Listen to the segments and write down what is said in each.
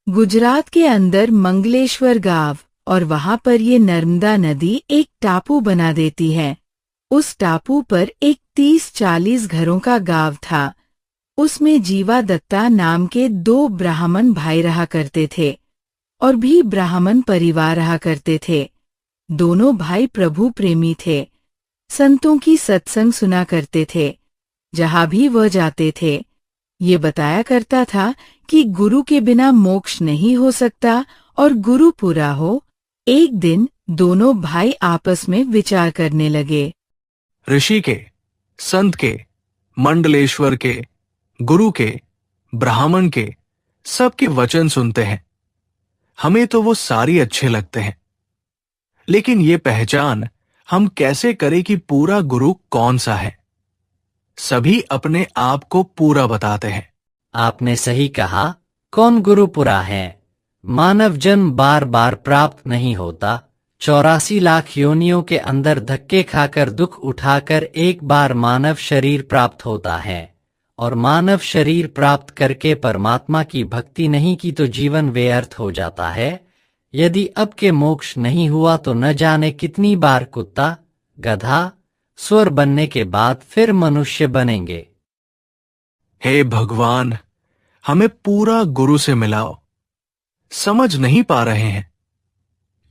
गुजरात के अंदर मंगलेश्वर गांव और वहां पर ये नर्मदा नदी एक टापू बना देती है। उस टापू पर एक 30-40 घरों का गांव था। उसमें जीवा दत्ता नाम के 2 ब्राह्मण भाई रहा करते थे और भी ब्राह्मण परिवार रहा करते थे। दोनों भाई प्रभु प्रेमी थे, संतों की सत्संग सुना करते थे। जहां भी वह जाते थे, ये बताया करता था कि गुरु के बिना मोक्ष नहीं हो सकता और गुरु पूरा हो। एक दिन दोनों भाई आपस में विचार करने लगे। ऋषि के, संत के, मंडलेश्वर के, गुरु के, ब्राह्मण के, सबके वचन सुनते हैं। हमें तो वो सारी अच्छे लगते हैं, लेकिन ये पहचान हम कैसे करें कि पूरा गुरु कौन सा है? सभी अपने आप को पूरा बताते हैं। आपने सही कहा, कौन गुरु पूरा है? मानव जन्म बार बार प्राप्त नहीं होता। 84 लाख योनियों के अंदर धक्के खाकर दुख उठाकर एक बार मानव शरीर प्राप्त होता है, और मानव शरीर प्राप्त करके परमात्मा की भक्ति नहीं की तो जीवन व्यर्थ हो जाता है। यदि अब के मोक्ष नहीं हुआ तो न जाने कितनी बार कुत्ता, गधा, सुअर बनने के बाद फिर मनुष्य बनेंगे। हे भगवान, हमें पूरा गुरु से मिलाओ। समझ नहीं पा रहे हैं,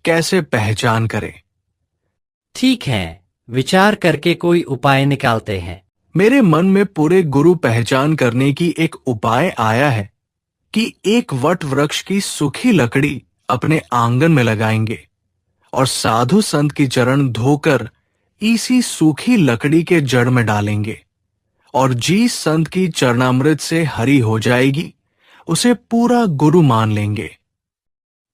कैसे पहचान करें? ठीक है, विचार करके कोई उपाय निकालते हैं। मेरे मन में पूरे गुरु पहचान करने की एक उपाय आया है कि एक वट वृक्ष की सूखी लकड़ी अपने आंगन में लगाएंगे और साधु संत की चरण धोकर इसी सूखी लकड़ी के जड़ में डालेंगे, और जिस संत की चरणामृत से हरि हो जाएगी उसे पूरा गुरु मान लेंगे।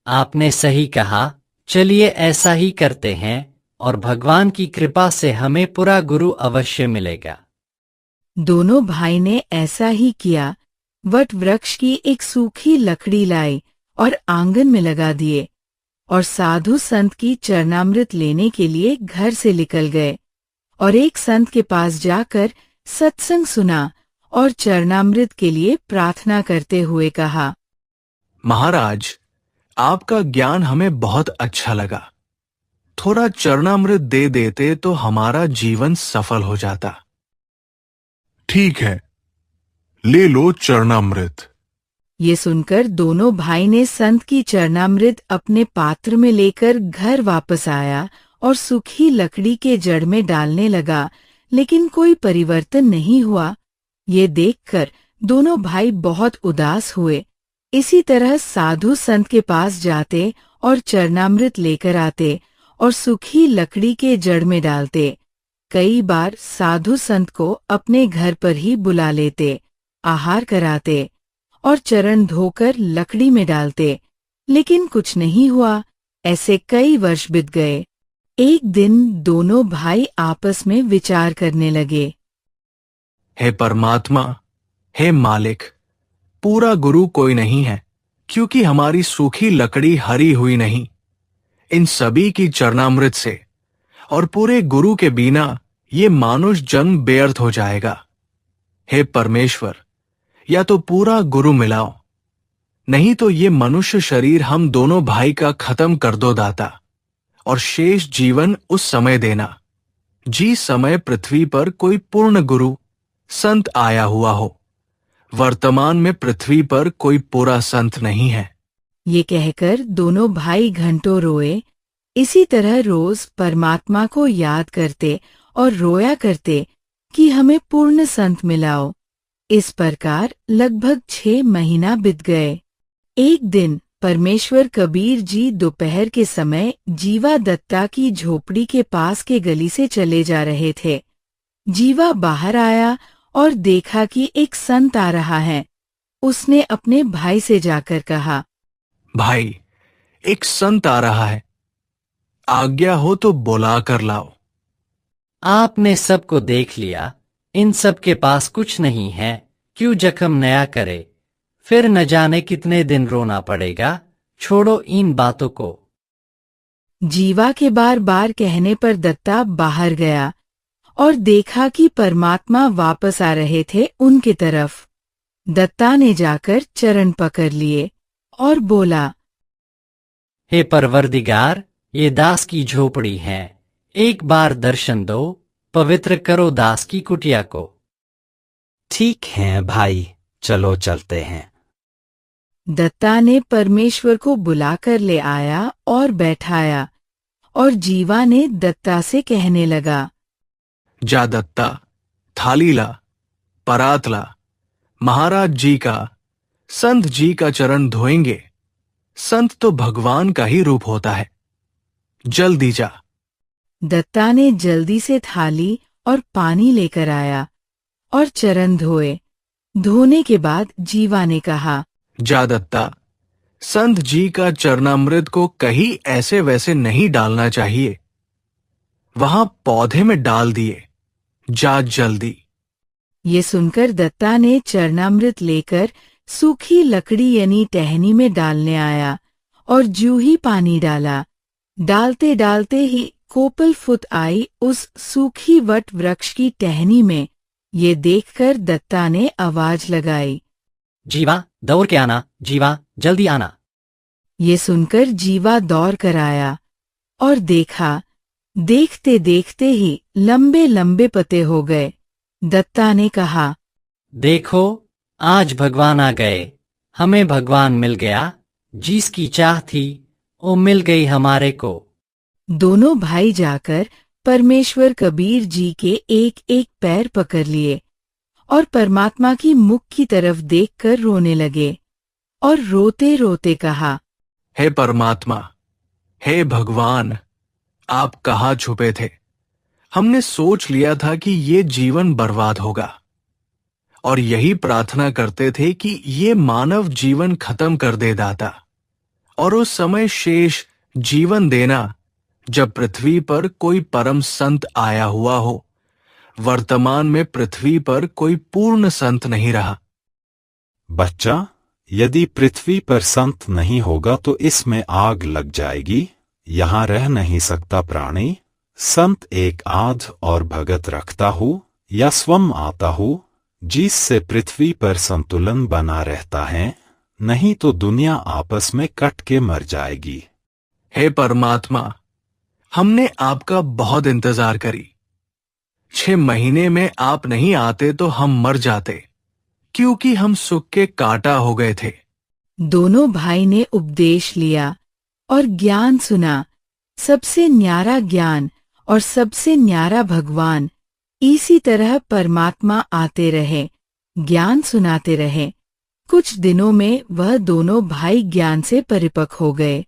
आपने सही कहा, चलिए ऐसा ही करते हैं और भगवान की कृपा से हमें पूरा गुरु अवश्य मिलेगा। दोनों भाई ने ऐसा ही किया। वट वृक्ष की एक सूखी लकड़ी लाई और आंगन में लगा दिए और साधु संत की चरणामृत लेने के लिए घर से निकल गए और एक संत के पास जाकर सत्संग सुना और चरणामृत के लिए प्रार्थना करते हुए कहा, महाराज, आपका ज्ञान हमें बहुत अच्छा लगा। थोड़ा चरणामृत दे देते तो हमारा जीवन सफल हो जाता। ठीक है, ले लो चरणामृत। ये सुनकर दोनों भाई ने संत की चरणामृत अपने पात्र में लेकर घर वापस आया और सूखी लकड़ी के जड़ में डालने लगा, लेकिन कोई परिवर्तन नहीं हुआ। ये देखकर दोनों भाई बहुत उदास हुए। इसी तरह साधु संत के पास जाते और चरणामृत लेकर आते और सूखी लकड़ी के जड़ में डालते। कई बार साधु संत को अपने घर पर ही बुला लेते, आहार कराते और चरण धोकर लकड़ी में डालते, लेकिन कुछ नहीं हुआ। ऐसे कई वर्ष बीत गए। एक दिन दोनों भाई आपस में विचार करने लगे। हे परमात्मा, हे मालिक, पूरा गुरु कोई नहीं है, क्योंकि हमारी सूखी लकड़ी हरी हुई नहीं। इन सभी की चरणामृत से और पूरे गुरु के बिना ये मानुष जन्म व्यर्थ हो जाएगा। हे परमेश्वर, या तो पूरा गुरु मिलाओ, नहीं तो ये मनुष्य शरीर हम दोनों भाई का खत्म कर दो दाता, और शेष जीवन उस समय देना जिस समय पृथ्वी पर कोई पूर्ण गुरु संत आया हुआ हो। वर्तमान में पृथ्वी पर कोई पूरा संत नहीं है। ये कहकर दोनों भाई घंटों रोए। इसी तरह रोज परमात्मा को याद करते और रोया करते कि हमें पूर्ण संत मिलाओ। इस प्रकार लगभग 6 महीना बीत गए। एक दिन परमेश्वर कबीर जी दोपहर के समय जीवा दत्ता की झोपड़ी के पास के गली से चले जा रहे थे। जीवा बाहर आया और देखा कि एक संत आ रहा है। उसने अपने भाई से जाकर कहा, भाई, एक संत आ रहा है, आज्ञा हो तो बुला कर लाओ। आपने सबको देख लिया, इन सब के पास कुछ नहीं है, क्यों जख्म नया करे? फिर न जाने कितने दिन रोना पड़ेगा। छोड़ो इन बातों को। जीवा के बार बार कहने पर दत्ता बाहर गया और देखा कि परमात्मा वापस आ रहे थे उनकी तरफ। दत्ता ने जाकर चरण पकड़ लिए और बोला, हे परवरदिगार, ये दास की झोपड़ी है, एक बार दर्शन दो, पवित्र करो दास की कुटिया को। ठीक है भाई, चलो चलते हैं। दत्ता ने परमेश्वर को बुलाकर ले आया और बैठाया, और जीवा ने दत्ता से कहने लगा, जा दत्ता, थाली ला, परात ला, महाराज जी का, संत जी का चरण धोएंगे। संत तो भगवान का ही रूप होता है, जल्दी जा। दत्ता ने जल्दी से थाली और पानी लेकर आया और चरण धोए। धोने के बाद जीवा ने कहा, जा दत्ता, संत जी का चरणामृत को कहीं ऐसे वैसे नहीं डालना चाहिए, वहां पौधे में डाल दिए, जा जल्दी। ये सुनकर दत्ता ने चरणामृत लेकर सूखी लकड़ी यानी टहनी में डालने आया और ज्यों ही पानी डाला, डालते डालते ही कोपल फुट आई उस सूखी वट वृक्ष की टहनी में। ये देखकर दत्ता ने आवाज लगाई, जीवा, दौड़ के आना, जीवा, जल्दी आना। ये सुनकर जीवा दौड़ कर आया और देखा, देखते देखते ही लंबे लंबे पत्ते हो गए। दत्ता ने कहा, देखो, आज भगवान आ गए, हमें भगवान मिल गया, जिसकी चाह थी वो मिल गई हमारे को। दोनों भाई जाकर परमेश्वर कबीर जी के एक एक पैर पकड़ लिए और परमात्मा की मुख की तरफ देखकर रोने लगे और रोते रोते कहा, हे परमात्मा, हे भगवान, आप कहाँ छुपे थे? हमने सोच लिया था कि ये जीवन बर्बाद होगा और यही प्रार्थना करते थे कि ये मानव जीवन खत्म कर दे दाता, और उस समय शेष जीवन देना जब पृथ्वी पर कोई परम संत आया हुआ हो। वर्तमान में पृथ्वी पर कोई पूर्ण संत नहीं रहा। बच्चा, यदि पृथ्वी पर संत नहीं होगा तो इसमें आग लग जाएगी, यहाँ रह नहीं सकता प्राणी। संत एक आध और भगत रखता हो या स्वयं आता हो, जिससे पृथ्वी पर संतुलन बना रहता है, नहीं तो दुनिया आपस में कट के मर जाएगी। हे परमात्मा, हमने आपका बहुत इंतजार करी। 6 महीने में आप नहीं आते तो हम मर जाते, क्योंकि हम सुख के कांटा हो गए थे। दोनों भाई ने उपदेश लिया और ज्ञान सुना। सबसे न्यारा ज्ञान और सबसे न्यारा भगवान, इसी तरह परमात्मा आते रहे, ज्ञान सुनाते रहे। कुछ दिनों में वह दोनों भाई ज्ञान से परिपक्व हो गए।